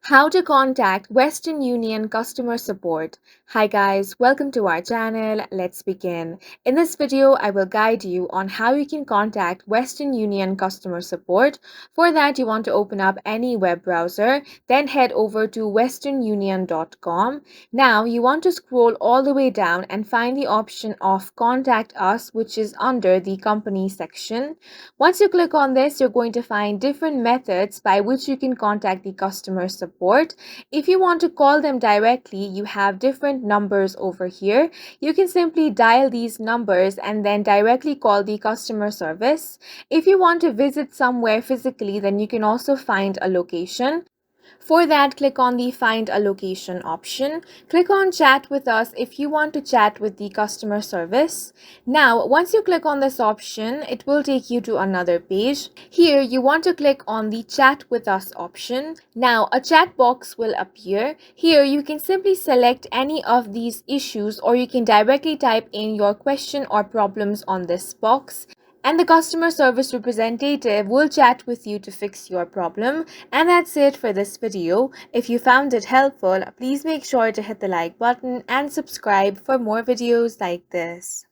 How to contact Western Union customer support. Hi guys, welcome to our channel. Let's begin. In this video, I will guide you on how you can contact Western Union customer support. For that, you want to open up any web browser, then head over to westernunion.com. Now, you want to scroll all the way down and find the option of Contact Us, which is under the company section. Once you click on this, you're going to find different methods by which you can contact the customer support. If you want to call them directly, you have different numbers over here. You can simply dial these numbers and then directly call the customer service. If you want to visit somewhere physically, then you can also find a location. For that, click on the Find a Location option. Click on Chat with Us if you want to chat with the customer service. Now, once you click on this option, it will take you to another page. Here, you want to click on the Chat with Us option. Now, a chat box will appear. Here, you can simply select any of these issues, or you can directly type in your question or problems on this box, and the customer service representative will chat with you to fix your problem. And that's it for this video. If you found it helpful, please make sure to hit the like button and subscribe for more videos like this.